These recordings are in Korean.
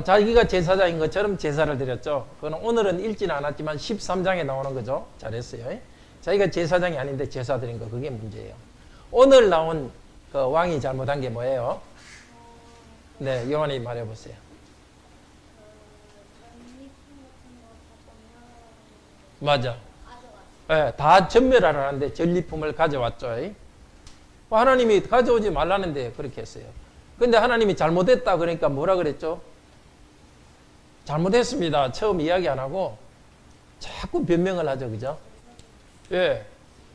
자기가 제사장인 것처럼 제사를 드렸죠. 그건 오늘은 읽지는 않았지만 13장에 나오는 거죠. 잘했어요. 자기가 제사장이 아닌데 제사 드린 거, 그게 문제예요. 오늘 나온 그 왕이 잘못한 게 뭐예요? 네, 요한이 말해보세요. 맞아. 네, 다 전멸하라는데 전리품을 가져왔죠. 하나님이 가져오지 말라는데 그렇게 했어요. 근데 하나님이 잘못했다 그러니까 뭐라 그랬죠? 잘못했습니다. 처음 이야기 안 하고 자꾸 변명을 하죠. 그죠? 예.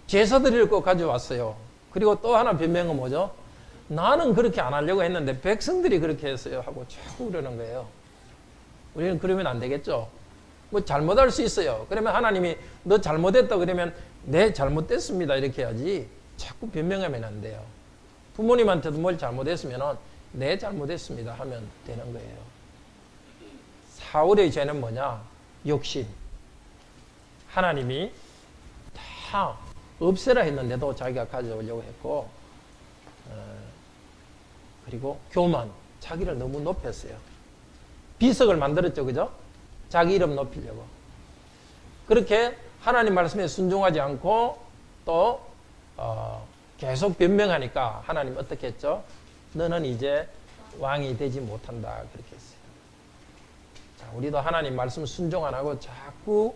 제사 드릴 거 가져왔어요. 그리고 또 하나 변명은 뭐죠? 나는 그렇게 안 하려고 했는데 백성들이 그렇게 했어요. 하고 자꾸 그러는 거예요. 우리는 그러면 안 되겠죠? 뭐 잘못할 수 있어요. 그러면 하나님이 너 잘못했다 그러면 네, 잘못됐습니다. 이렇게 해야지. 자꾸 변명하면 안 돼요. 부모님한테도 뭘 잘못했으면 네, 잘못했습니다 하면 되는 거예요. 사울의 죄는 뭐냐? 욕심. 하나님이 다 없애라 했는데도 자기가 가져오려고 했고, 그리고 교만. 자기를 너무 높였어요. 비석을 만들었죠. 그죠? 자기 이름 높이려고. 그렇게 하나님 말씀에 순종하지 않고 또 계속 변명하니까 하나님 어떻게 했죠? 너는 이제 왕이 되지 못한다. 그렇게 했어요. 자, 우리도 하나님 말씀 순종 안 하고 자꾸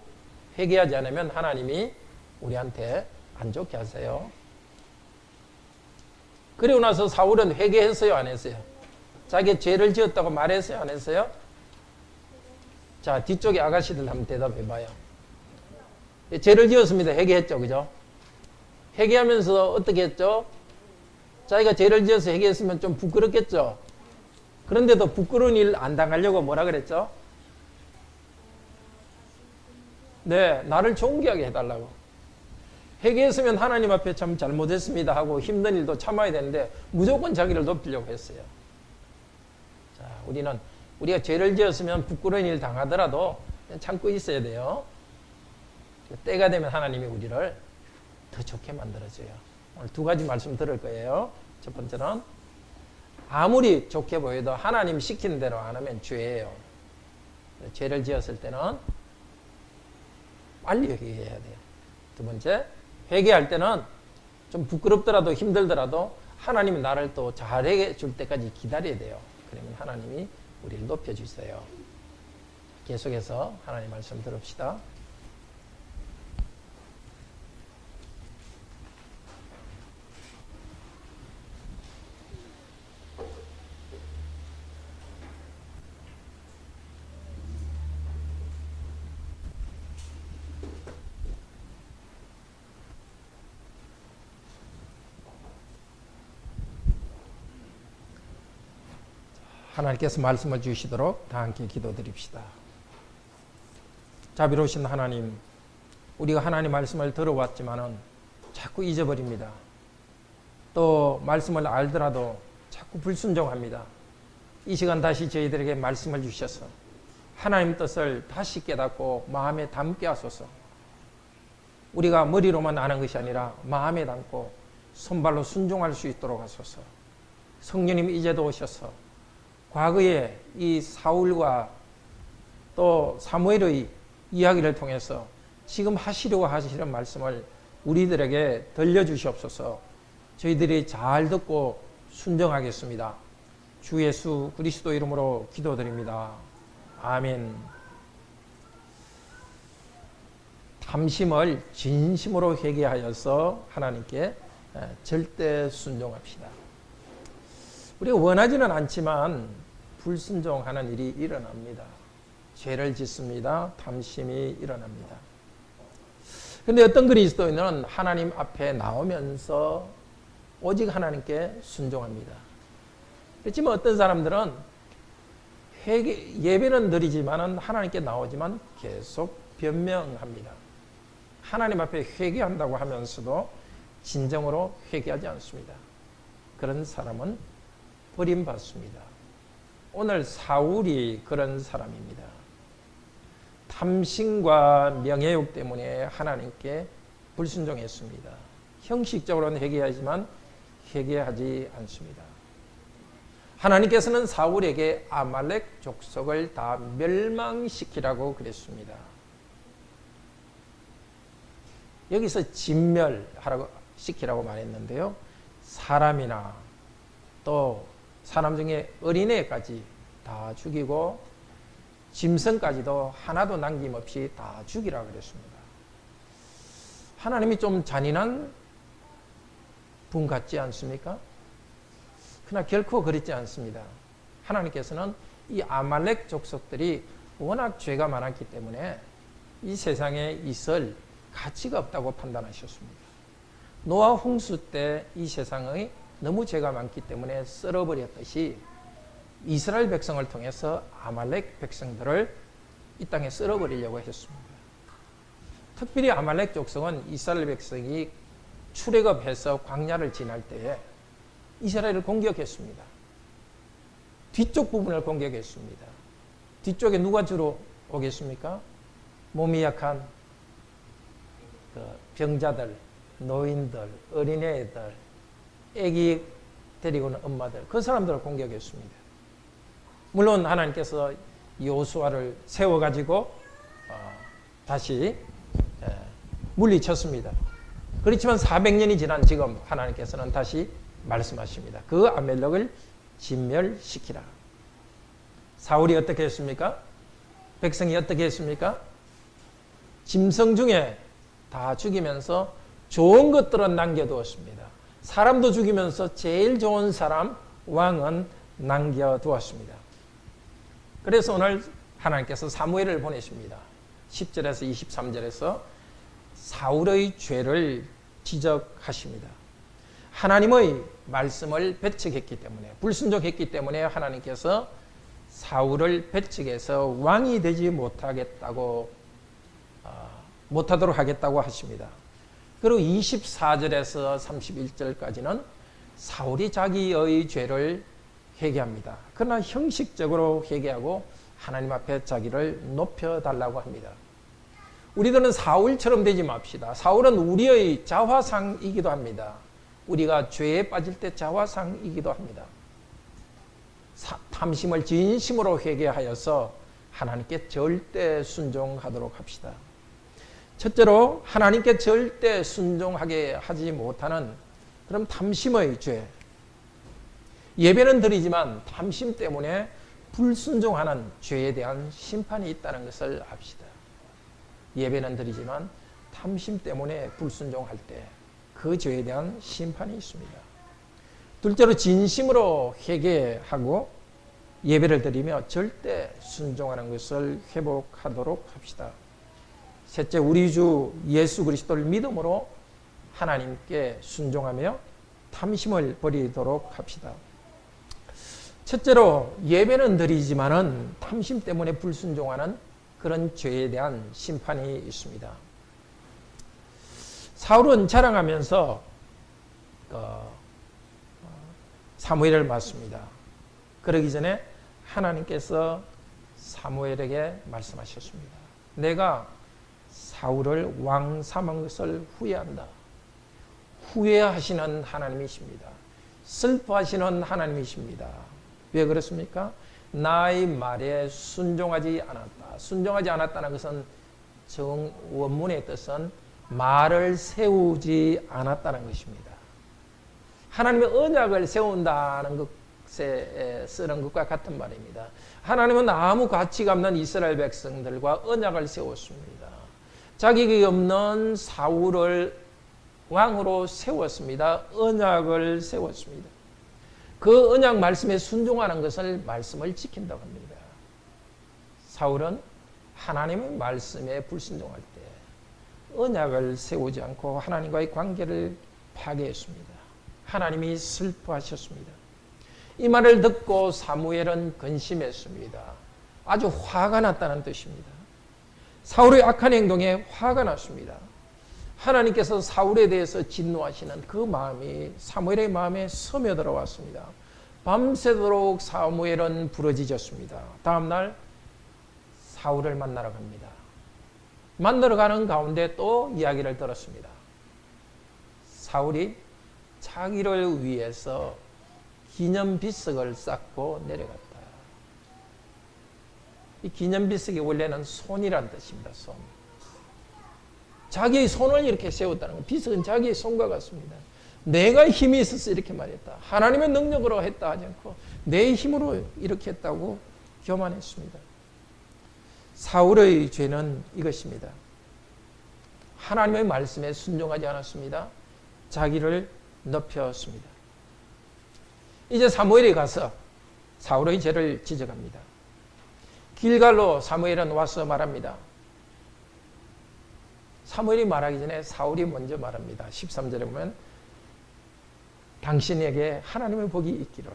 회개하지 않으면 하나님이 우리한테 안 좋게 하세요. 그리고 나서 사울은 회개했어요? 안 했어요? 자기 죄를 지었다고 말했어요? 안 했어요? 자, 뒤쪽에 아가씨들 한번 대답해 봐요. 죄를 지었습니다. 회개했죠. 그죠? 회개하면서 어떻게 했죠? 자기가 죄를 지어서 회개했으면 좀 부끄럽겠죠? 그런데도 부끄러운 일 안 당하려고 뭐라 그랬죠? 네, 나를 존귀하게 해달라고. 회개했으면 하나님 앞에 참 잘못했습니다 하고 힘든 일도 참아야 되는데 무조건 자기를 높이려고 했어요. 자, 우리가 죄를 지었으면 부끄러운 일 당하더라도 그냥 참고 있어야 돼요. 때가 되면 하나님이 우리를 더 좋게 만들어줘요. 오늘 두 가지 말씀 들을 거예요. 첫 번째는 아무리 좋게 보여도 하나님 시키는 대로 안 하면 죄예요. 죄를 지었을 때는 빨리 회개해야 돼요. 두 번째, 회개할 때는 좀 부끄럽더라도 힘들더라도 하나님이 나를 또 잘해 줄 때까지 기다려야 돼요. 그러면 하나님이 우리를 높여주세요. 계속해서 하나님 말씀 들읍시다. 하나님께서 말씀을 주시도록 다 함께 기도드립시다. 자비로우신 하나님, 우리가 하나님 말씀을 들어왔지만은 자꾸 잊어버립니다. 또 말씀을 알더라도 자꾸 불순종합니다. 이 시간 다시 저희들에게 말씀을 주셔서 하나님 뜻을 다시 깨닫고 마음에 담게 하소서. 우리가 머리로만 아는 것이 아니라 마음에 담고 손발로 순종할 수 있도록 하소서. 성령님 이제도 오셔서 과거에 이 사울과 또 사무엘의 이야기를 통해서 지금 하시려고 하시는 말씀을 우리들에게 들려주시옵소서. 저희들이 잘 듣고 순종하겠습니다. 주 예수 그리스도 이름으로 기도드립니다. 아멘. 탐심을 진심으로 회개하여서 하나님께 절대 순종합시다. 우리가 원하지는 않지만 불순종하는 일이 일어납니다. 죄를 짓습니다. 탐심이 일어납니다. 그런데 어떤 그리스도인은 하나님 앞에 나오면서 오직 하나님께 순종합니다. 그렇지만 어떤 사람들은 예배는 드리지만 하나님께 나오지만 계속 변명합니다. 하나님 앞에 회개한다고 하면서도 진정으로 회개하지 않습니다. 그런 사람은 버림받습니다. 오늘 사울이 그런 사람입니다. 탐심과 명예욕 때문에 하나님께 불순종했습니다. 형식적으로는 회개하지만 회개하지 않습니다. 하나님께서는 사울에게 아말렉 족속을 다 멸망시키라고 그랬습니다. 여기서 진멸하라고 시키라고 말했는데요. 사람이나 또 사람 중에 어린애까지 다 죽이고 짐승까지도 하나도 남김없이 다 죽이라 그랬습니다. 하나님이 좀 잔인한 분 같지 않습니까? 그러나 결코 그렇지 않습니다. 하나님께서는 이 아말렉 족속들이 워낙 죄가 많았기 때문에 이 세상에 있을 가치가 없다고 판단하셨습니다. 노아 홍수 때 이 세상의 너무 죄가 많기 때문에 썰어버렸듯이 이스라엘 백성을 통해서 아말렉 백성들을 이 땅에 썰어버리려고 했습니다. 특별히 아말렉 족속은 이스라엘 백성이 출애굽해서 광야를 지날 때에 이스라엘을 공격했습니다. 뒤쪽 부분을 공격했습니다. 뒤쪽에 누가 주로 오겠습니까? 몸이 약한 병자들, 노인들, 어린애들, 아기 데리고 오는 엄마들, 그 사람들을 공격했습니다. 물론 하나님께서 여호수아를 세워가지고 다시 물리쳤습니다. 그렇지만 400년이 지난 지금 하나님께서는 다시 말씀하십니다. 그 아말렉을 진멸시키라. 사울이 어떻게 했습니까? 백성이 어떻게 했습니까? 짐승 중에 다 죽이면서 좋은 것들은 남겨두었습니다. 사람도 죽이면서 제일 좋은 사람, 왕은 남겨두었습니다. 그래서 오늘 하나님께서 사무엘을 보내십니다. 10절에서 23절에서 사울의 죄를 지적하십니다. 하나님의 말씀을 배척했기 때문에, 불순종했기 때문에 하나님께서 사울을 배척해서 왕이 되지 못하도록 하겠다고 하십니다. 그리고 24절에서 31절까지는 사울이 자기의 죄를 회개합니다. 그러나 형식적으로 회개하고 하나님 앞에 자기를 높여달라고 합니다. 우리들은 사울처럼 되지 맙시다. 사울은 우리의 자화상이기도 합니다. 우리가 죄에 빠질 때 자화상이기도 합니다. 탐심을 진심으로 회개하여서 하나님께 절대 순종하도록 합시다. 첫째로 하나님께 절대 순종하게 하지 못하는 그런 탐심의 죄. 예배는 드리지만 탐심 때문에 불순종하는 죄에 대한 심판이 있다는 것을 압시다. 예배는 드리지만 탐심 때문에 불순종할 때 그 죄에 대한 심판이 있습니다. 둘째로 진심으로 회개하고 예배를 드리며 절대 순종하는 것을 회복하도록 합시다. 셋째, 우리 주 예수 그리스도를 믿음으로 하나님께 순종하며 탐심을 버리도록 합시다. 첫째로 예배는 드리지만은 탐심 때문에 불순종하는 그런 죄에 대한 심판이 있습니다. 사울은 자랑하면서 사무엘을 맞습니다. 그러기 전에 하나님께서 사무엘에게 말씀하셨습니다. 내가 사울을 왕 삼은 것을 후회한다. 후회하시는 하나님이십니다. 슬퍼하시는 하나님이십니다. 왜 그렇습니까? 나의 말에 순종하지 않았다. 순종하지 않았다는 것은 원문의 뜻은 말을 세우지 않았다는 것입니다. 하나님의 언약을 세운다는 것에 쓰는 것과 같은 말입니다. 하나님은 아무 가치가 없는 이스라엘 백성들과 언약을 세웠습니다. 자격이 없는 사울을 왕으로 세웠습니다. 언약을 세웠습니다. 그 언약 말씀에 순종하는 것을 말씀을 지킨다고 합니다. 사울은 하나님의 말씀에 불순종할 때 언약을 세우지 않고 하나님과의 관계를 파괴했습니다. 하나님이 슬퍼하셨습니다. 이 말을 듣고 사무엘은 근심했습니다. 아주 화가 났다는 뜻입니다. 사울의 악한 행동에 화가 났습니다. 하나님께서 사울에 대해서 진노하시는 그 마음이 사무엘의 마음에 스며들어왔습니다. 밤새도록 사무엘은 부러지셨습니다. 다음날 사울을 만나러 갑니다. 만나러 가는 가운데 또 이야기를 들었습니다. 사울이 자기를 위해서 기념비석을 쌓고 내려갔다. 이 기념비석이 원래는 손이란 뜻입니다. 손. 자기의 손을 이렇게 세웠다는 것. 비석은 자기의 손과 같습니다. 내가 힘이 있어서 이렇게 말했다. 하나님의 능력으로 했다 하지 않고 내 힘으로 이렇게 했다고 교만했습니다. 사울의 죄는 이것입니다. 하나님의 말씀에 순종하지 않았습니다. 자기를 높였습니다. 이제 사무엘이 가서 사울의 죄를 지적합니다. 길갈로 사무엘은 와서 말합니다. 사무엘이 말하기 전에 사울이 먼저 말합니다. 13절에 보면 당신에게 하나님의 복이 있기를.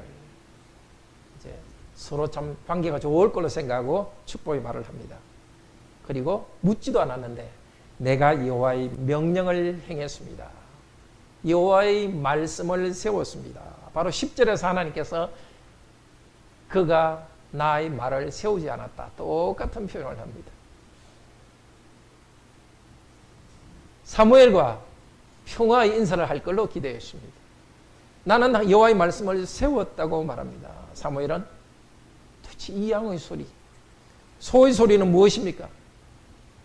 이제 서로 참 관계가 좋을 걸로 생각하고 축복의 말을 합니다. 그리고 묻지도 않았는데 내가 여호와의 명령을 행했습니다. 여호와의 말씀을 세웠습니다. 바로 10절에서 하나님께서 그가 나의 말을 세우지 않았다. 똑같은 표현을 합니다. 사무엘과 평화의 인사를 할 걸로 기대했습니다. 나는 여호와의 말씀을 세웠다고 말합니다. 사무엘은 도대체 이 양의 소리, 소의 소리는 무엇입니까?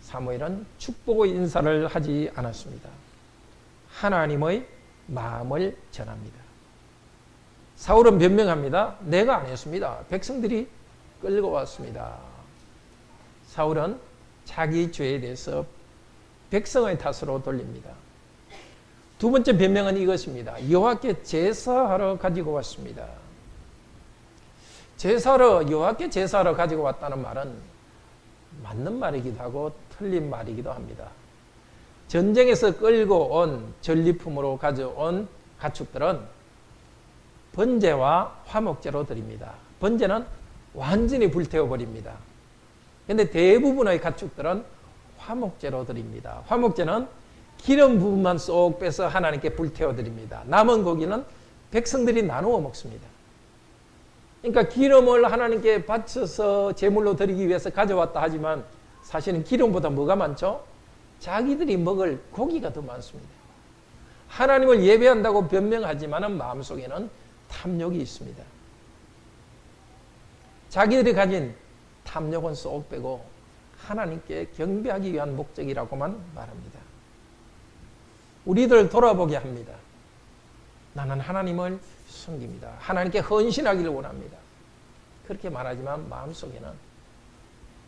사무엘은 축복의 인사를 하지 않았습니다. 하나님의 마음을 전합니다. 사울은 변명합니다. 내가 안 했습니다. 백성들이 끌고 왔습니다. 사울은 자기 죄에 대해서 백성의 탓으로 돌립니다. 두 번째 변명은 이것입니다. 여호와께 제사하러 가지고 왔습니다. 여호와께 제사하러 가지고 왔다는 말은 맞는 말이기도 하고 틀린 말이기도 합니다. 전쟁에서 끌고 온 전리품으로 가져온 가축들은 번제와 화목제로 드립니다. 번제는 완전히 불태워버립니다. 그런데 대부분의 가축들은 화목제로 드립니다. 화목제는 기름 부분만 쏙 빼서 하나님께 불태워드립니다. 남은 고기는 백성들이 나누어 먹습니다. 그러니까 기름을 하나님께 바쳐서 제물로 드리기 위해서 가져왔다 하지만 사실은 기름보다 뭐가 많죠? 자기들이 먹을 고기가 더 많습니다. 하나님을 예배한다고 변명하지만 마음속에는 탐욕이 있습니다. 자기들이 가진 탐욕은 쏙 빼고 하나님께 경배하기 위한 목적이라고만 말합니다. 우리들 돌아보게 합니다. 나는 하나님을 섬깁니다. 하나님께 헌신하기를 원합니다. 그렇게 말하지만 마음속에는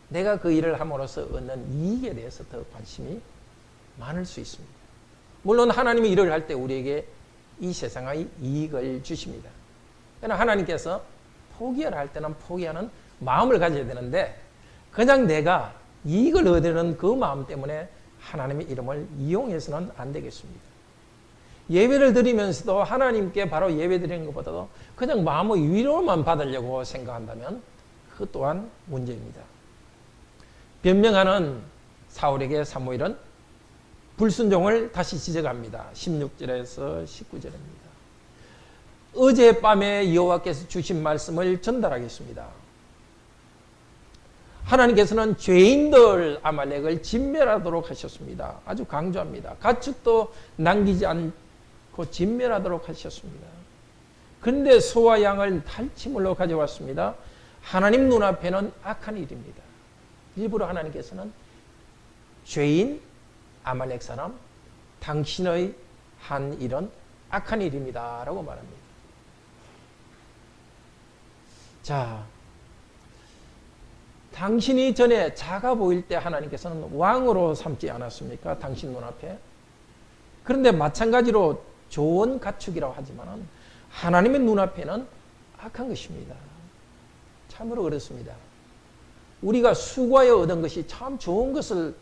내가 그 일을 함으로써 얻는 이익에 대해서 더 관심이 많을 수 있습니다. 물론 하나님이 일을 할 때 우리에게 이 세상의 이익을 주십니다. 그러나 하나님께서 포기하라 할 때는 포기하는 마음을 가져야 되는데 그냥 내가 이익을 얻으려는 그 마음 때문에 하나님의 이름을 이용해서는 안 되겠습니다. 예배를 드리면서도 하나님께 바로 예배 드리는 것보다도 그냥 마음의 위로만 받으려고 생각한다면 그 또한 문제입니다. 변명하는 사울에게 사무엘은 불순종을 다시 지적합니다. 16절에서 19절입니다. 어젯밤에 여호와께서 주신 말씀을 전달하겠습니다. 하나님께서는 죄인들 아말렉을 진멸하도록 하셨습니다. 아주 강조합니다. 가축도 남기지 않고 진멸하도록 하셨습니다. 그런데 소와 양을 탈취물로 가져왔습니다. 하나님 눈앞에는 악한 일입니다. 일부러 하나님께서는 죄인 아말렉 사람 당신의 한 일은 악한 일입니다 라고 말합니다. 자, 당신이 전에 작아 보일 때 하나님께서는 왕으로 삼지 않았습니까? 당신 눈앞에. 그런데 마찬가지로 좋은 가축이라고 하지만 하나님의 눈앞에는 악한 것입니다. 참으로 그렇습니다. 우리가 수고하여 얻은 것이 참 좋은 것을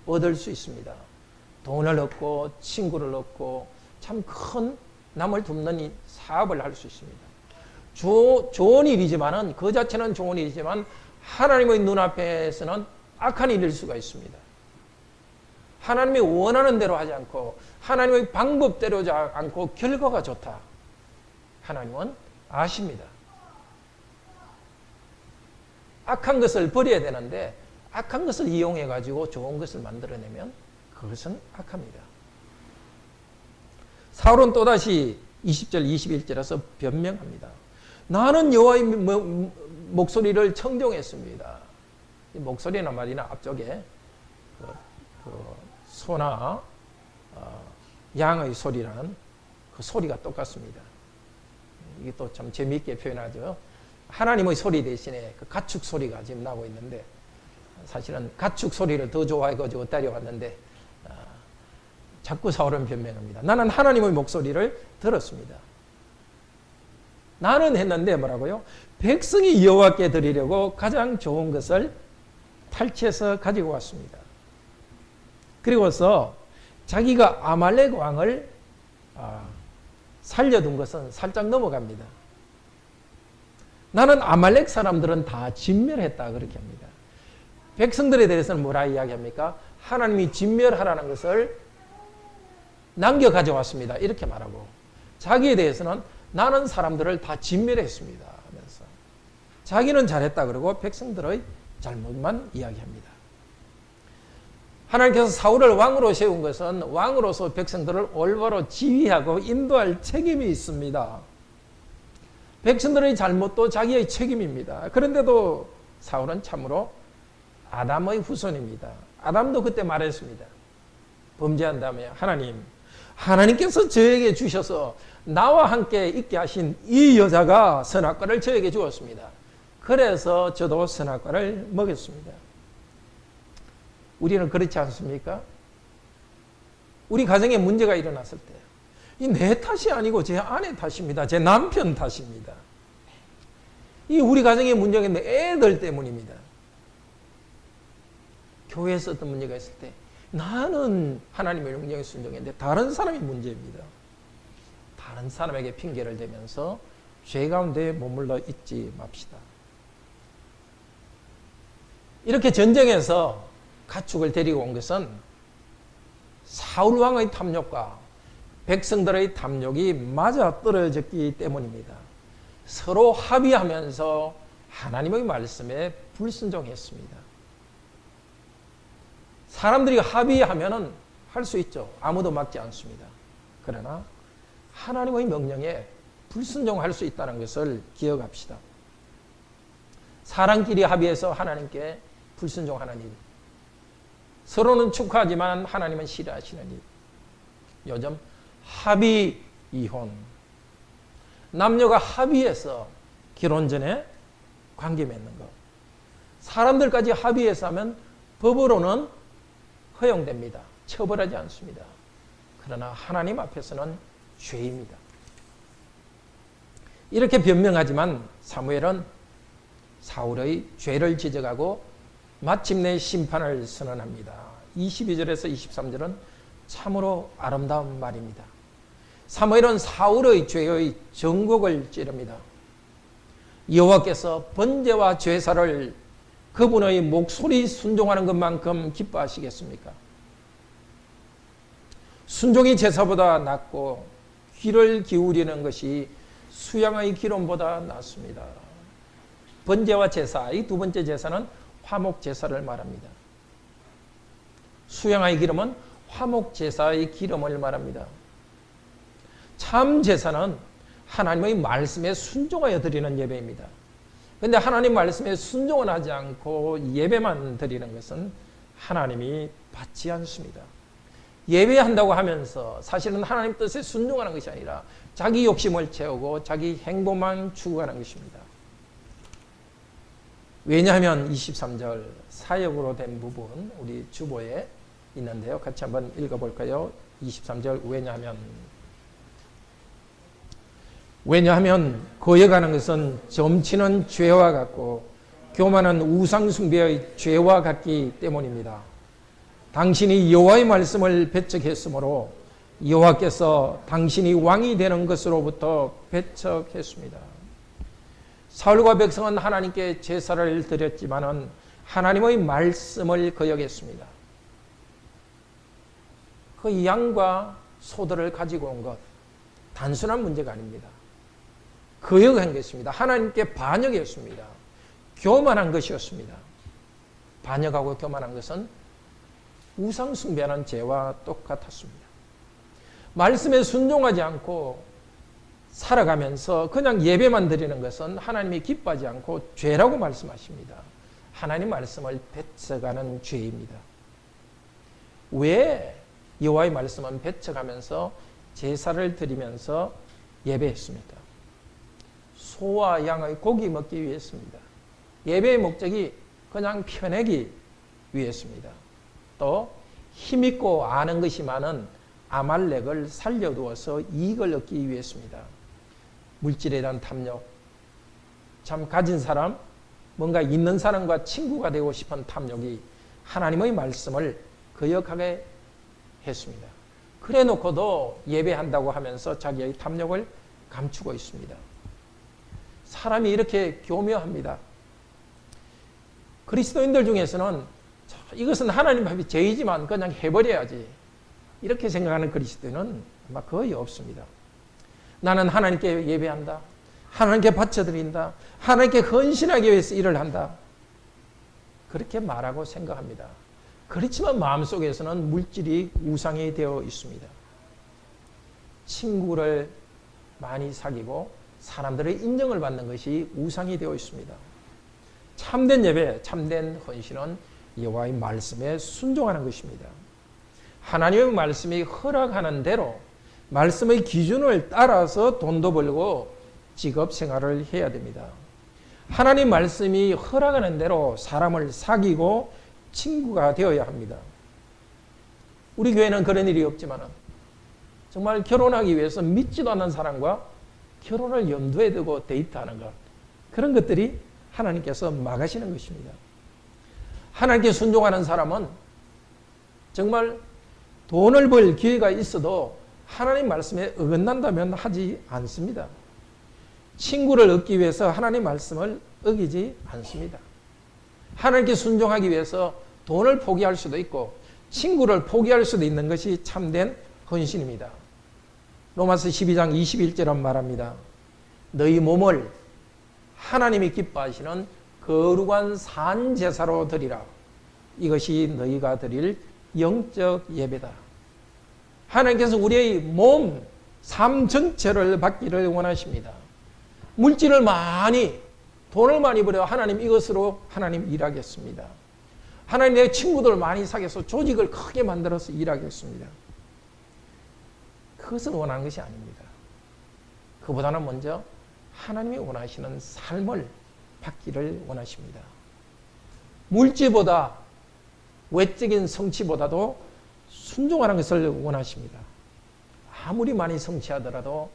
얻을 수 있습니다. 돈을 얻고 친구를 얻고 참 큰 남을 돕는 사업을 할 수 있습니다. 좋은 일이지만은 그 자체는 좋은 일이지만 하나님의 눈앞에서는 악한 일일 수가 있습니다. 하나님이 원하는 대로 하지 않고 하나님의 방법대로 하지 않고 결과가 좋다. 하나님은 아십니다. 악한 것을 버려야 되는데 악한 것을 이용해 가지고 좋은 것을 만들어내면 그것은 악합니다. 사울은 또다시 20절 21절에서 변명합니다. 나는 여호와의 목소리를 청종했습니다. 이 목소리나 말이나 앞쪽에 그 소나 양의 소리라는 그 소리가 똑같습니다. 이게 또 참 재미있게 표현하죠. 하나님의 소리 대신에 그 가축 소리가 지금 나고 있는데, 사실은 가축 소리를 더 좋아해가지고 따려왔는데 자꾸 사울은 변명합니다. 나는 하나님의 목소리를 들었습니다. 나는 했는데 뭐라고요? 백성이 여호와께 드리려고 가장 좋은 것을 탈취해서 가지고 왔습니다. 그리고서 자기가 아말렉 왕을 살려둔 것은 살짝 넘어갑니다. 나는 아말렉 사람들은 다 진멸했다 그렇게 합니다. 백성들에 대해서는 뭐라 이야기합니까? 하나님이 진멸하라는 것을 남겨 가져왔습니다. 이렇게 말하고, 자기에 대해서는 나는 사람들을 다 진멸했습니다 하면서 자기는 잘했다 그러고 백성들의 잘못만 이야기합니다. 하나님께서 사울을 왕으로 세운 것은 왕으로서 백성들을 올바로 지휘하고 인도할 책임이 있습니다. 백성들의 잘못도 자기의 책임입니다. 그런데도 사울은 참으로 아담의 후손입니다. 아담도 그때 말했습니다. 범죄한 다음에 하나님께서 저에게 주셔서 나와 함께 있게 하신 이 여자가 선악과를 저에게 주었습니다. 그래서 저도 선악과를 먹였습니다. 우리는 그렇지 않습니까? 우리 가정에 문제가 일어났을 때 이 내 탓이 아니고 제 아내 탓입니다. 제 남편 탓입니다. 이 우리 가정의 문제가 애들 때문입니다. 교회에서 어떤 문제가 있을 때 나는 하나님의 명령에 순종했는데 다른 사람이 문제입니다. 다른 사람에게 핑계를 대면서 죄 가운데 머물러 있지 맙시다. 이렇게 전쟁에서 가축을 데리고 온 것은 사울 왕의 탐욕과 백성들의 탐욕이 맞아 떨어졌기 때문입니다. 서로 합의하면서 하나님의 말씀에 불순종했습니다. 사람들이 합의하면은 할 수 있죠. 아무도 막지 않습니다. 그러나 하나님의 명령에 불순종할 수 있다는 것을 기억합시다. 사람끼리 합의해서 하나님께 불순종하는 일, 서로는 축하하지만 하나님은 싫어하시는 일, 요즘 합의 이혼, 남녀가 합의해서 결혼 전에 관계 맺는 것, 사람들까지 합의해서 하면 법으로는 허용됩니다. 처벌하지 않습니다. 그러나 하나님 앞에서는 죄입니다. 이렇게 변명하지만 사무엘은 사울의 죄를 지적하고 마침내 심판을 선언합니다. 22절에서 23절은 참으로 아름다운 말입니다. 사무엘은 사울의 죄의 정곡을 찌릅니다. 여호와께서 번제와 제사를 그분의 목소리 순종하는 것만큼 기뻐하시겠습니까? 순종이 제사보다 낫고 귀를 기울이는 것이 수양의 기름보다 낫습니다. 번제와 제사, 이 두 번째 제사는 화목 제사를 말합니다. 수양의 기름은 화목 제사의 기름을 말합니다. 참 제사는 하나님의 말씀에 순종하여 드리는 예배입니다. 그런데 하나님 말씀에 순종을 하지 않고 예배만 드리는 것은 하나님이 받지 않습니다. 예배한다고 하면서 사실은 하나님 뜻에 순종하는 것이 아니라 자기 욕심을 채우고 자기 행복만 추구하는 것입니다. 왜냐하면 23절 사역으로 된 부분 우리 주보에 있는데요. 같이 한번 읽어볼까요? 23절 왜냐하면 거역하는 것은 점치는 죄와 같고 교만은 우상숭배의 죄와 같기 때문입니다. 당신이 여호와의 말씀을 배척했으므로 여호와께서 당신이 왕이 되는 것으로부터 배척했습니다. 사울과 백성은 하나님께 제사를 드렸지만은 하나님의 말씀을 거역했습니다. 그 양과 소들을 가지고 온 것 단순한 문제가 아닙니다. 거역한 것입니다. 하나님께 반역했습니다. 교만한 것이었습니다. 반역하고 교만한 것은 우상 숭배하는 죄와 똑같았습니다. 말씀에 순종하지 않고 살아가면서 그냥 예배만 드리는 것은 하나님이 기뻐하지 않고 죄라고 말씀하십니다. 하나님 말씀을 뱉어가는 죄입니다. 왜 여호와의 말씀은 뱉어가면서 제사를 드리면서 예배했습니까? 소와 양의 고기 먹기 위해서입니다. 예배의 목적이 그냥 편하기 위해서입니다. 또 힘있고 아는 것이 많은 아말렉을 살려두어서 이익을 얻기 위해서입니다. 물질에 대한 탐욕, 참 가진 사람, 뭔가 있는 사람과 친구가 되고 싶은 탐욕이 하나님의 말씀을 거역하게 했습니다. 그래 놓고도 예배한다고 하면서 자기의 탐욕을 감추고 있습니다. 사람이 이렇게 교묘합니다. 그리스도인들 중에서는 이것은 하나님 앞에 죄이지만 그냥 해버려야지 이렇게 생각하는 그리스도인은 아마 거의 없습니다. 나는 하나님께 예배한다. 하나님께 바쳐드린다. 하나님께 헌신하기 위해서 일을 한다. 그렇게 말하고 생각합니다. 그렇지만 마음속에서는 물질이 우상이 되어 있습니다. 친구를 많이 사귀고 사람들의 인정을 받는 것이 우상이 되어 있습니다. 참된 예배, 참된 헌신은 여호와의 말씀에 순종하는 것입니다. 하나님의 말씀이 허락하는 대로 말씀의 기준을 따라서 돈도 벌고 직업 생활을 해야 됩니다. 하나님 말씀이 허락하는 대로 사람을 사귀고 친구가 되어야 합니다. 우리 교회는 그런 일이 없지만 정말 결혼하기 위해서 믿지도 않는 사람과 결혼을 염두에 두고 데이트하는 것, 그런 것들이 하나님께서 막으시는 것입니다. 하나님께 순종하는 사람은 정말 돈을 벌 기회가 있어도 하나님 말씀에 어긋난다면 하지 않습니다. 친구를 얻기 위해서 하나님 말씀을 어기지 않습니다. 하나님께 순종하기 위해서 돈을 포기할 수도 있고 친구를 포기할 수도 있는 것이 참된 헌신입니다. 로마서 12장 21절은 말합니다. 너희 몸을 하나님이 기뻐하시는 거룩한 산 제사로 드리라. 이것이 너희가 드릴 영적 예배다. 하나님께서 우리의 몸, 삶 전체를 받기를 원하십니다. 물질을 많이, 돈을 많이 벌여 하나님 이것으로 하나님 일하겠습니다. 하나님 내 친구들 많이 사귀어서 조직을 크게 만들어서 일하겠습니다. 그것을 원하는 것이 아닙니다. 그보다는 먼저 하나님이 원하시는 삶을 받기를 원하십니다. 물질보다 외적인 성취보다도 순종하는 것을 원하십니다. 아무리 많이 성취하더라도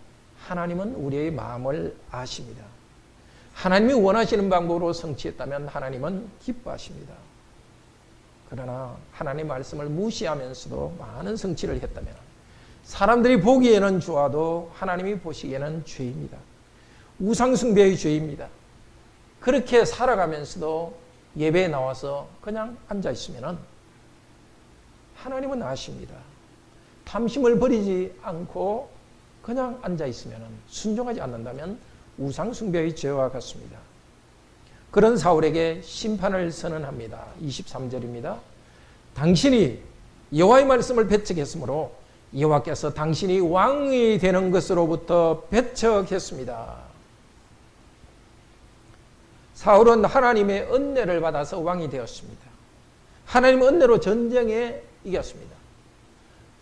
하나님은 우리의 마음을 아십니다. 하나님이 원하시는 방법으로 성취했다면 하나님은 기뻐하십니다. 그러나 하나님의 말씀을 무시하면서도 많은 성취를 했다면 사람들이 보기에는 좋아도 하나님이 보시기에는 죄입니다. 우상숭배의 죄입니다. 그렇게 살아가면서도 예배에 나와서 그냥 앉아있으면 하나님은 아십니다. 탐심을 버리지 않고 그냥 앉아있으면 순종하지 않는다면 우상숭배의 죄와 같습니다. 그런 사울에게 심판을 선언합니다. 23절입니다. 당신이 여호와의 말씀을 배척했으므로 여호와께서 당신이 왕이 되는 것으로부터 배척했습니다. 사울은 하나님의 은혜를 받아서 왕이 되었습니다. 하나님의 은혜로 전쟁에 이겼습니다.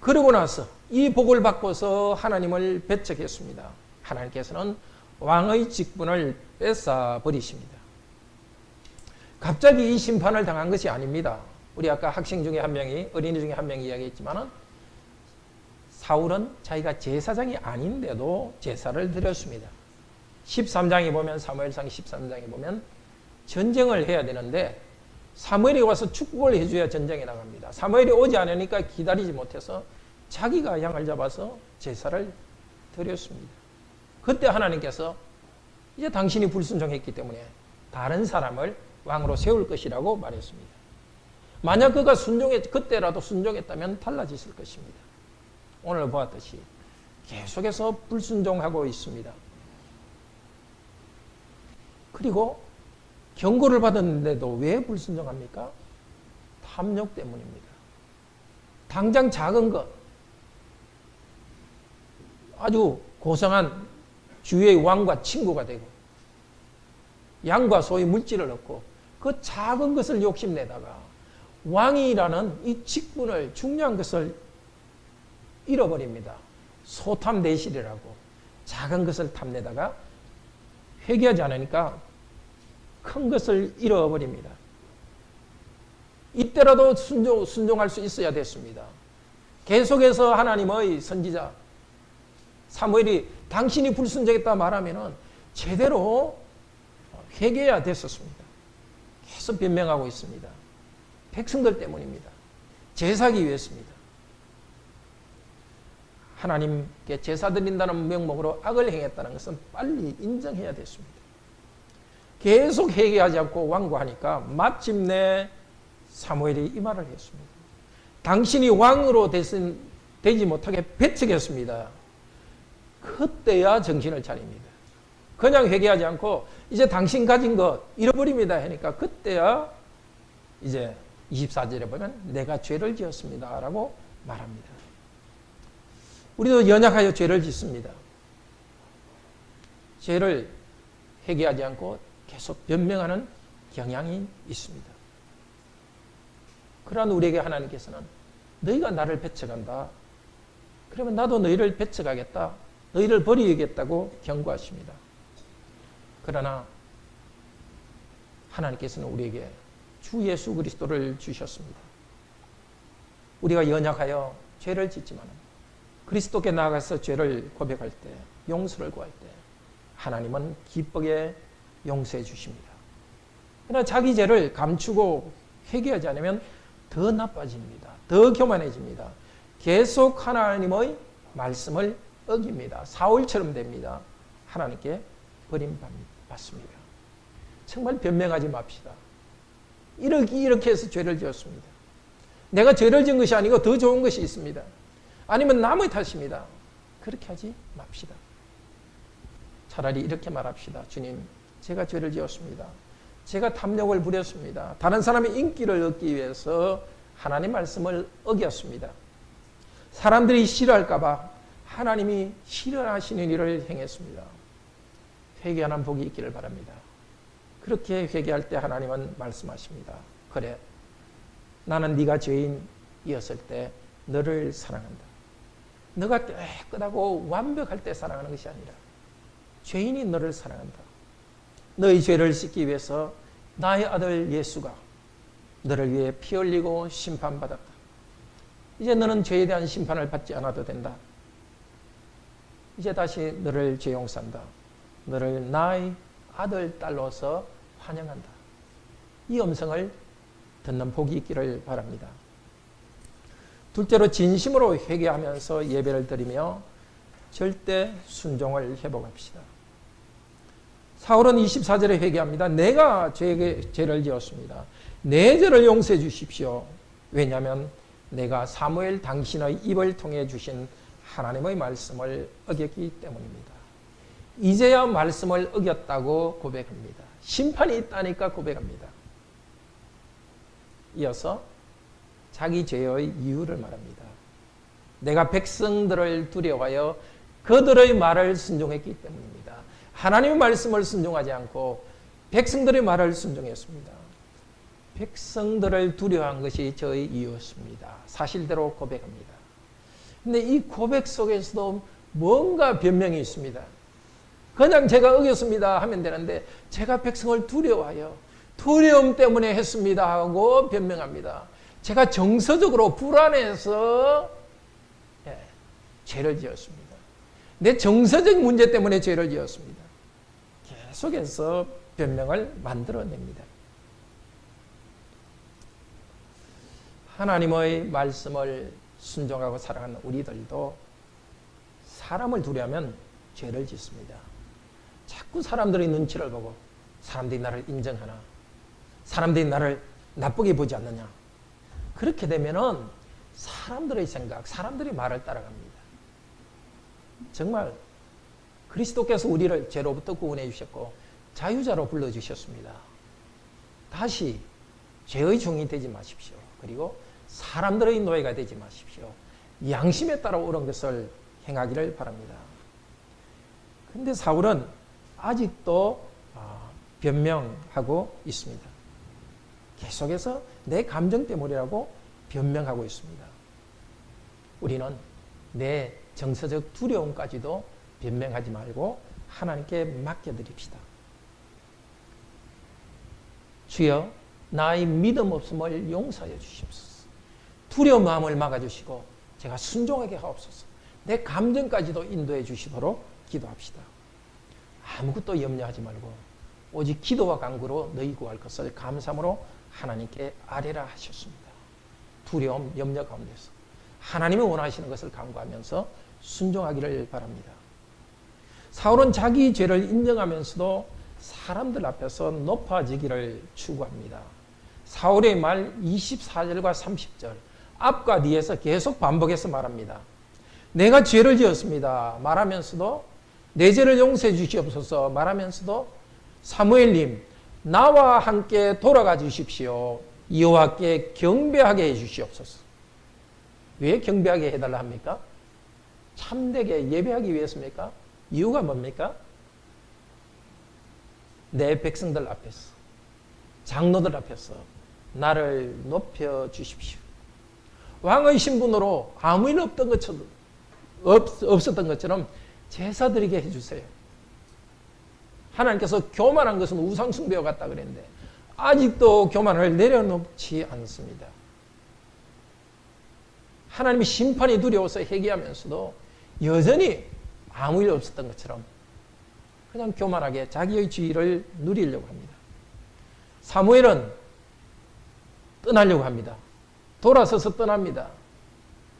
그러고 나서 이 복을 받고서 하나님을 배척했습니다. 하나님께서는 왕의 직분을 뺏어 버리십니다. 갑자기 이 심판을 당한 것이 아닙니다. 우리 아까 학생 중에 한 명이, 어린이 중에 한 명이 이야기했지만 사울은 자기가 제사장이 아닌데도 제사를 드렸습니다. 13장에 보면, 사무엘상 13장에 보면 전쟁을 해야 되는데 사무엘이 와서 축복을 해줘야 전쟁에 나갑니다. 사무엘이 오지 않으니까 기다리지 못해서 자기가 양을 잡아서 제사를 드렸습니다. 그때 하나님께서 이제 당신이 불순종했기 때문에 다른 사람을 왕으로 세울 것이라고 말했습니다. 만약 그가 그때라도 순종했다면 달라졌을 것입니다. 오늘 보았듯이 계속해서 불순종하고 있습니다. 그리고 경고를 받았는데도 왜 불순종합니까? 탐욕 때문입니다. 당장 작은 것, 아주 고상한 주위의 왕과 친구가 되고 양과 소의 물질을 얻고 그 작은 것을 욕심내다가 왕이라는 이 직분을 중요한 것을 잃어버립니다. 소탐대실이라고 작은 것을 탐내다가 회개하지 않으니까 큰 것을 잃어버립니다. 이때라도 순종할 수 있어야 됐습니다. 계속해서 하나님의 선지자 사무엘이 당신이 불순종했다 말하면은 제대로 회개해야 됐었습니다. 계속 변명하고 있습니다. 백성들 때문입니다. 제사기 위해서입니다. 하나님께 제사 드린다는 명목으로 악을 행했다는 것은 빨리 인정해야 됐습니다. 계속 회개하지 않고 완고하니까 마침내 사무엘이 이 말을 했습니다. 당신이 왕으로 되지 못하게 배척했습니다. 그때야 정신을 차립니다. 그냥 회개하지 않고 이제 당신 가진 것 잃어버립니다 하니까 그때야 이제 24절에 보면 내가 죄를 지었습니다 라고 말합니다. 우리도 연약하여 죄를 짓습니다. 죄를 회개하지 않고 계속 변명하는 경향이 있습니다. 그러한 우리에게 하나님께서는 너희가 나를 배척한다. 그러면 나도 너희를 배척하겠다. 너희를 버리겠다고 경고하십니다. 그러나 하나님께서는 우리에게 주 예수 그리스도를 주셨습니다. 우리가 연약하여 죄를 짓지만 그리스도께 나아가서 죄를 고백할 때, 용서를 구할 때 하나님은 기쁘게 용서해 주십니다. 그러나 자기 죄를 감추고 회개하지 않으면 더 나빠집니다. 더 교만해집니다. 계속 하나님의 말씀을 어깁니다. 사울처럼 됩니다. 하나님께 버림받습니다. 정말 변명하지 맙시다. 이렇게 해서 죄를 지었습니다. 내가 죄를 지은 것이 아니고 더 좋은 것이 있습니다. 아니면 남의 탓입니다. 그렇게 하지 맙시다. 차라리 이렇게 말합시다. 주님, 제가 죄를 지었습니다. 제가 탐욕을 부렸습니다. 다른 사람의 인기를 얻기 위해서 하나님 말씀을 어겼습니다. 사람들이 싫어할까 봐 하나님이 싫어하시는 일을 행했습니다. 회개하는 복이 있기를 바랍니다. 그렇게 회개할 때 하나님은 말씀하십니다. 그래, 나는 네가 죄인이었을 때 너를 사랑한다. 너가 깨끗하고 완벽할 때 사랑하는 것이 아니라 죄인이 너를 사랑한다. 너의 죄를 씻기 위해서 나의 아들 예수가 너를 위해 피 흘리고 심판받았다. 이제 너는 죄에 대한 심판을 받지 않아도 된다. 이제 다시 너를 죄 용서한다. 너를 나의 아들, 딸로서 환영한다. 이 음성을 듣는 복이 있기를 바랍니다. 둘째로 진심으로 회개하면서 예배를 드리며 절대 순종을 회복합시다. 사울은 24절에 회개합니다. 내가 죄를 지었습니다. 내 죄를 용서해 주십시오. 왜냐하면 내가 사무엘 당신의 입을 통해 주신 하나님의 말씀을 어겼기 때문입니다. 이제야 말씀을 어겼다고 고백합니다. 심판이 있다니까 고백합니다. 이어서 자기 죄의 이유를 말합니다. 내가 백성들을 두려워하여 그들의 말을 순종했기 때문입니다. 하나님의 말씀을 순종하지 않고 백성들의 말을 순종했습니다. 백성들을 두려워한 것이 저의 이유였습니다. 사실대로 고백합니다. 근데 이 고백 속에서도 뭔가 변명이 있습니다. 그냥 제가 어겼습니다 하면 되는데 제가 백성을 두려워하여 두려움 때문에 했습니다 하고 변명합니다. 제가 정서적으로 불안해서 죄를 지었습니다. 내 정서적 문제 때문에 죄를 지었습니다. 계속해서 변명을 만들어냅니다. 하나님의 말씀을 순종하고 살아가는 우리들도 사람을 두려워하면 죄를 짓습니다. 자꾸 사람들의 눈치를 보고 사람들이 나를 인정하나, 사람들이 나를 나쁘게 보지 않느냐, 그렇게 되면은 사람들의 생각, 사람들의 말을 따라갑니다. 정말 그리스도께서 우리를 죄로부터 구원해 주셨고 자유자로 불러주셨습니다. 다시 죄의 종이 되지 마십시오. 그리고 사람들의 노예가 되지 마십시오. 양심에 따라 옳은 것을 행하기를 바랍니다. 근데 사울은 아직도 변명하고 있습니다. 계속해서 내 감정 때문이라고 변명하고 있습니다. 우리는 내 정서적 두려움까지도 변명하지 말고 하나님께 맡겨드립시다. 주여, 나의 믿음 없음을 용서해 주시옵소서. 두려운 마음을 막아주시고 제가 순종하게 하옵소서. 내 감정까지도 인도해 주시도록 기도합시다. 아무것도 염려하지 말고 오직 기도와 간구로 너희 구할 것을 감사함으로 하나님께 아뢰라 하셨습니다. 두려움, 염려 가운데서 하나님이 원하시는 것을 간구하면서 순종하기를 바랍니다. 사울은 자기 죄를 인정하면서도 사람들 앞에서 높아지기를 추구합니다. 사울의 말 24절과 30절 앞과 뒤에서 계속 반복해서 말합니다. 내가 죄를 지었습니다 말하면서도 내 죄를 용서해 주시옵소서 말하면서도 사무엘님 나와 함께 돌아가 주십시오. 여호와께 경배하게 해 주시옵소서. 왜 경배하게 해달라 합니까? 참되게 예배하기 위해서입니까? 이유가 뭡니까? 내 백성들 앞에서 장로들 앞에서 나를 높여 주십시오. 왕의 신분으로 아무 일 없었던 것처럼 제사 드리게 해주세요. 하나님께서 교만한 것은 우상숭배와 같다 그랬는데 아직도 교만을 내려놓지 않습니다. 하나님이 심판이 두려워서 회개하면서도 여전히 아무 일 없었던 것처럼 그냥 교만하게 자기의 지위를 누리려고 합니다. 사무엘은 떠나려고 합니다. 돌아서서 떠납니다.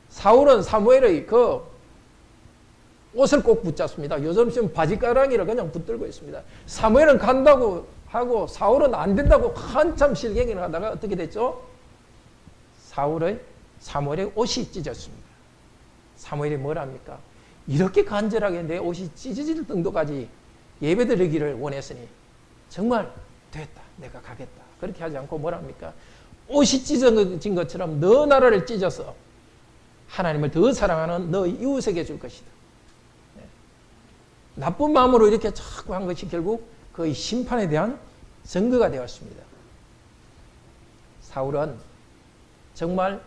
사울은 사무엘의 그 옷을 꼭 붙잡습니다. 요즘 지금 바지가랑이를 그냥 붙들고 있습니다. 사무엘은 간다고 하고 사울은 안 된다고 한참 실갱이를 하다가 어떻게 됐죠? 사무엘의 옷이 찢어졌습니다. 사무엘이 뭘 합니까? 이렇게 간절하게 내 옷이 찢어질 정도까지 예배드리기를 원했으니 정말 됐다. 내가 가겠다. 그렇게 하지 않고 뭘 합니까? 옷이 찢어진 것처럼 너 나라를 찢어서 하나님을 더 사랑하는 너 이웃에게 줄 것이다. 네. 나쁜 마음으로 이렇게 자꾸 한 것이 결국 그 심판에 대한 증거가 되었습니다. 사울은 정말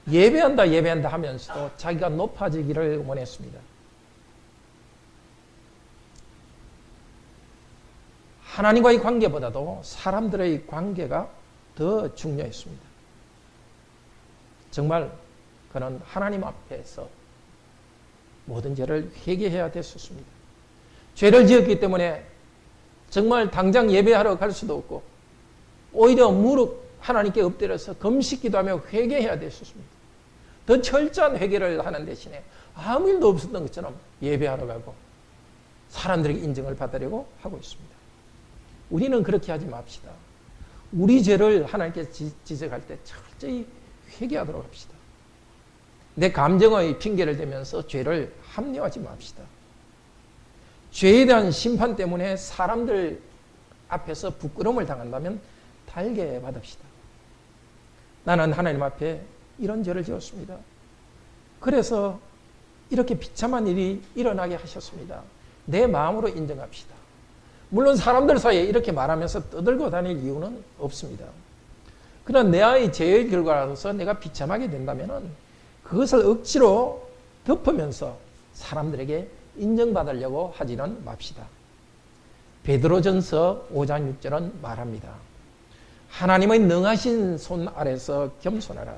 예배한다 하면서도 자기가 높아지기를 원했습니다. 하나님과의 관계보다도 사람들의 관계가 더 중요했습니다. 정말 그는 하나님 앞에서 모든 죄를 회개해야 됐었습니다. 죄를 지었기 때문에 정말 당장 예배하러 갈 수도 없고 오히려 무릎 하나님께 엎드려서 금식기도하며 회개해야 됐었습니다. 더 철저한 회개를 하는 대신에 아무 일도 없었던 것처럼 예배하러 가고 사람들에게 인정을 받으려고 하고 있습니다. 우리는 그렇게 하지 맙시다. 우리 죄를 하나님께 지적할 때 철저히 회개하도록 합시다. 내 감정의 핑계를 대면서 죄를 합리화하지 맙시다. 죄에 대한 심판 때문에 사람들 앞에서 부끄러움을 당한다면 달게 받읍시다. 나는 하나님 앞에 이런 죄를 지었습니다. 그래서 이렇게 비참한 일이 일어나게 하셨습니다. 내 마음으로 인정합시다. 물론 사람들 사이에 이렇게 말하면서 떠들고 다닐 이유는 없습니다. 그러나 내 아이 죄의 결과로서 내가 비참하게 된다면 그것을 억지로 덮으면서 사람들에게 인정받으려고 하지는 맙시다. 베드로전서 5장 6절은 말합니다. 하나님의 능하신 손 아래서 겸손하라.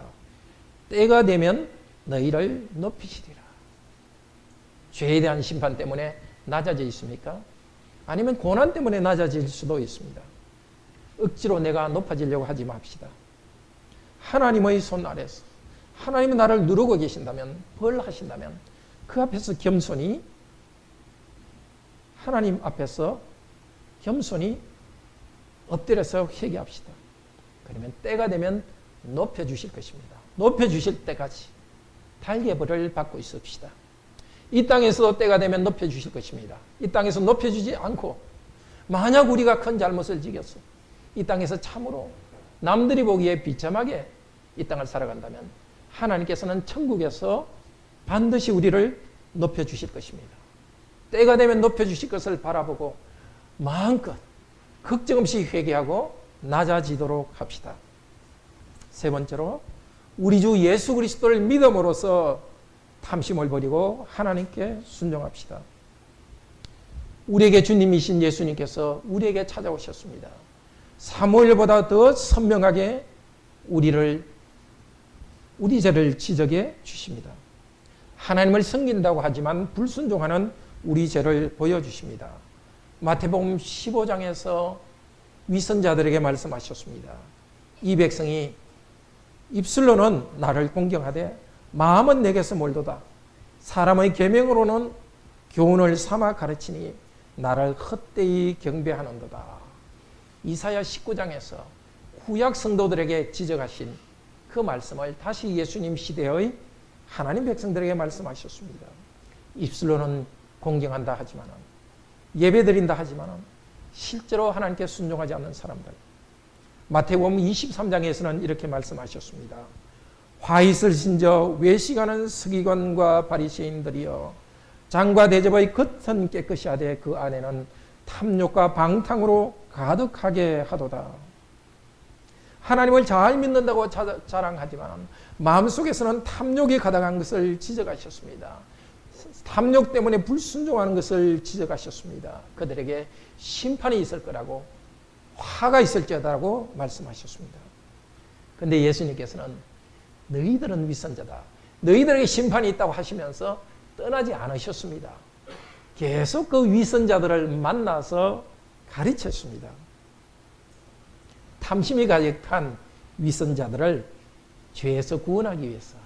때가 되면 너희를 높이시리라. 죄에 대한 심판 때문에 낮아져 있습니까? 아니면 고난 때문에 낮아질 수도 있습니다. 억지로 내가 높아지려고 하지 맙시다. 하나님의 손 아래서 하나님은 나를 누르고 계신다면, 벌하신다면 그 앞에서 겸손히 하나님 앞에서 겸손히 엎드려서 회개합시다. 그러면 때가 되면 높여주실 것입니다. 높여주실 때까지 달개벌을 받고 있읍시다. 이 땅에서도 때가 되면 높여주실 것입니다. 이 땅에서 높여주지 않고 만약 우리가 큰 잘못을 지겼어 이 땅에서 참으로 남들이 보기에 비참하게 이 땅을 살아간다면 하나님께서는 천국에서 반드시 우리를 높여주실 것입니다. 때가 되면 높여주실 것을 바라보고 마음껏 걱정 없이 회개하고 낮아지도록 합시다. 세 번째로 우리 주 예수 그리스도를 믿음으로써 탐심을 버리고 하나님께 순종합시다. 우리에게 주님이신 예수님께서 우리에게 찾아오셨습니다. 사무엘보다 더 선명하게 우리 죄를 지적해 주십니다. 하나님을 섬긴다고 하지만 불순종하는 우리 죄를 보여주십니다. 마태복음 15장에서 위선자들에게 말씀하셨습니다. 이 백성이 입술로는 나를 공경하되 마음은 내게서 멀도다. 사람의 계명으로는 교훈을 삼아 가르치니 나를 헛되이 경배하는도다. 이사야 19장에서 구약 성도들에게 지적하신 그 말씀을 다시 예수님 시대의 하나님 백성들에게 말씀하셨습니다. 입술로는 공경한다 하지만, 예배드린다 하지만 실제로 하나님께 순종하지 않는 사람들. 마태복음 23장에서는 이렇게 말씀하셨습니다. 화 있을 신저 외식하는 서기관과 바리새인들이여 장과 대접의 겉은 깨끗이 하되 그 안에는 탐욕과 방탕으로 가득하게 하도다. 하나님을 잘 믿는다고 자랑하지만 마음속에서는 탐욕이 가득한 것을 지적하셨습니다. 탐욕 때문에 불순종하는 것을 지적하셨습니다. 그들에게 심판이 있을 거라고, 화가 있을지어다라고 말씀하셨습니다. 그런데 예수님께서는 너희들은 위선자다, 너희들에게 심판이 있다고 하시면서 떠나지 않으셨습니다. 계속 그 위선자들을 만나서 가르쳤습니다. 탐심이 가득한 위선자들을 죄에서 구원하기 위해서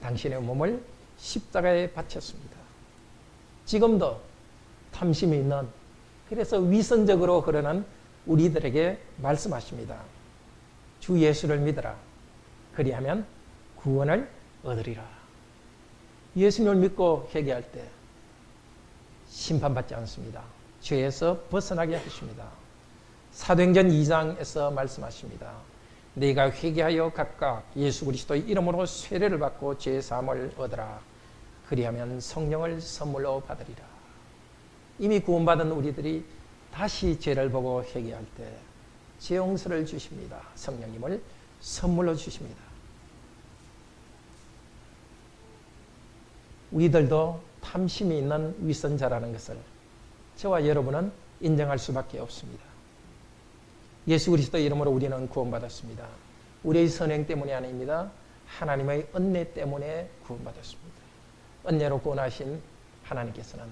당신의 몸을 십자가에 바쳤습니다. 지금도 탐심이 있는, 그래서 위선적으로 흐르는 우리들에게 말씀하십니다. 주 예수를 믿어라. 그리하면 구원을 얻으리라. 예수님을 믿고 회개할 때 심판받지 않습니다. 죄에서 벗어나게 하십니다. 사도행전 2장에서 말씀하십니다. 네가 회개하여 각각 예수 그리스도의 이름으로 세례를 받고 죄 사함을 얻으라. 그리하면 성령을 선물로 받으리라. 이미 구원받은 우리들이 다시 죄를 보고 회개할 때 죄 용서를 주십니다. 성령님을 선물로 주십니다. 우리들도 탐심이 있는 위선자라는 것을 저와 여러분은 인정할 수밖에 없습니다. 예수 그리스도의 이름으로 우리는 구원받았습니다. 우리의 선행 때문이 아닙니다. 하나님의 은혜 때문에 구원받았습니다. 은혜로 구원하신 하나님께서는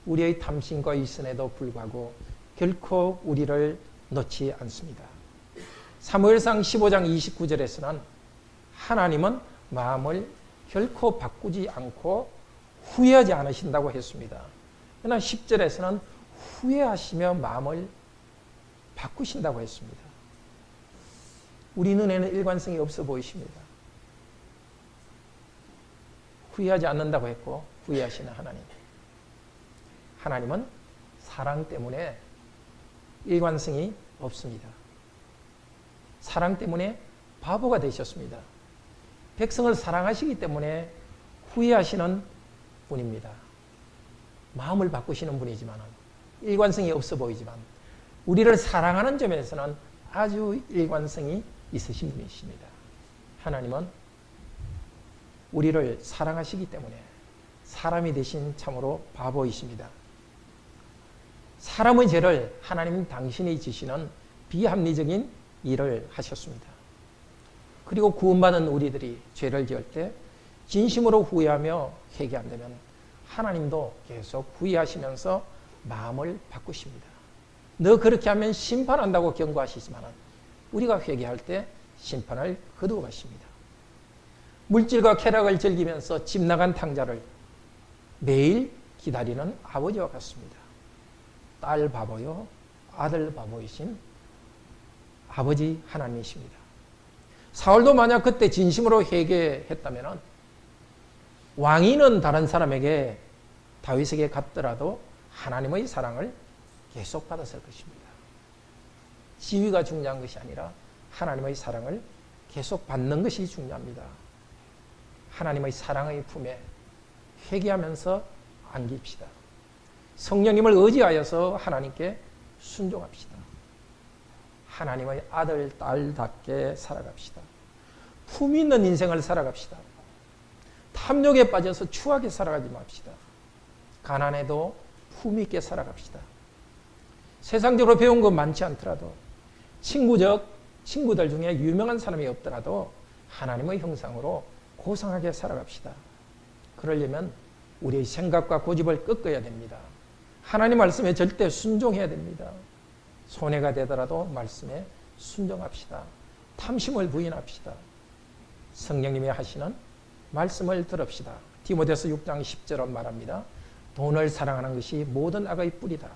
우리의 탐심과 위선에도 불구하고 결코 우리를 놓지 않습니다. 사무엘상 15장 29절에서는 하나님은 마음을 결코 바꾸지 않고 후회하지 않으신다고 했습니다. 그러나 10절에서는 후회하시며 마음을 바꾸신다고 했습니다. 우리 눈에는 일관성이 없어 보이십니다. 후회하지 않는다고 했고 후회하시는 하나님. 하나님은 사랑 때문에 일관성이 없습니다. 사랑 때문에 바보가 되셨습니다. 백성을 사랑하시기 때문에 후회하시는 분입니다. 마음을 바꾸시는 분이지만 일관성이 없어 보이지만 우리를 사랑하는 점에서는 아주 일관성이 있으신 분이십니다. 하나님은 우리를 사랑하시기 때문에 사람이 되신 참으로 바보이십니다. 사람의 죄를 하나님 당신이 지시는 비합리적인 일을 하셨습니다. 그리고 구원받은 우리들이 죄를 지을 때 진심으로 후회하며 회개한다면 하나님도 계속 후회하시면서 마음을 바꾸십니다. 너 그렇게 하면 심판한다고 경고하시지만 우리가 회개할 때 심판을 거두어 가십니다. 물질과 쾌락을 즐기면서 집 나간 탕자를 매일 기다리는 아버지와 같습니다. 딸 바보요 아들 바보이신 아버지 하나님이십니다. 사울도 만약 그때 진심으로 회개했다면 왕위는 다른 사람에게 다윗에게 갔더라도 하나님의 사랑을 계속 받았을 것입니다. 지위가 중요한 것이 아니라 하나님의 사랑을 계속 받는 것이 중요합니다. 하나님의 사랑의 품에 회개하면서 안깁시다. 성령님을 의지하여서 하나님께 순종합시다. 하나님의 아들, 딸답게 살아갑시다. 품위 있는 인생을 살아갑시다. 탐욕에 빠져서 추하게 살아가지 맙시다. 가난해도 품위 있게 살아갑시다. 세상적으로 배운 거 많지 않더라도 친구들 중에 유명한 사람이 없더라도 하나님의 형상으로 고상하게 살아갑시다. 그러려면 우리의 생각과 고집을 꺾어야 됩니다. 하나님 말씀에 절대 순종해야 됩니다. 손해가 되더라도 말씀에 순종합시다. 탐심을 부인합시다. 성령님이 하시는 말씀을 들읍시다. 디모데서 6장 10절은 말합니다. 돈을 사랑하는 것이 모든 악의 뿌리다.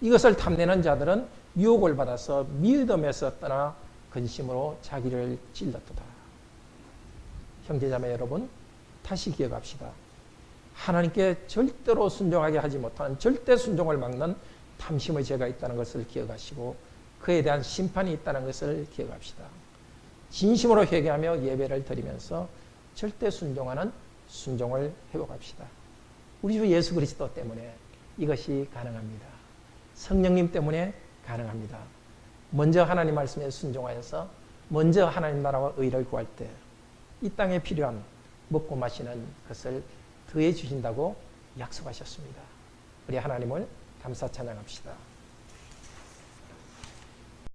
이것을 탐내는 자들은 유혹을 받아서 믿음에서 떠나 근심으로 자기를 찔렀도다. 형제자매 여러분, 다시 기억합시다. 하나님께 절대로 순종하게 하지 못하는 절대 순종을 막는 탐심의 죄가 있다는 것을 기억하시고 그에 대한 심판이 있다는 것을 기억합시다. 진심으로 회개하며 예배를 드리면서 절대 순종하는 순종을 회복합시다. 우리 주 예수 그리스도 때문에 이것이 가능합니다. 성령님 때문에 가능합니다. 먼저 하나님 말씀에 순종하여서 먼저 하나님 나라와 의를 구할 때 이 땅에 필요한 먹고 마시는 것을 더해 주신다고 약속하셨습니다. 우리 하나님을 감사 찬양합시다.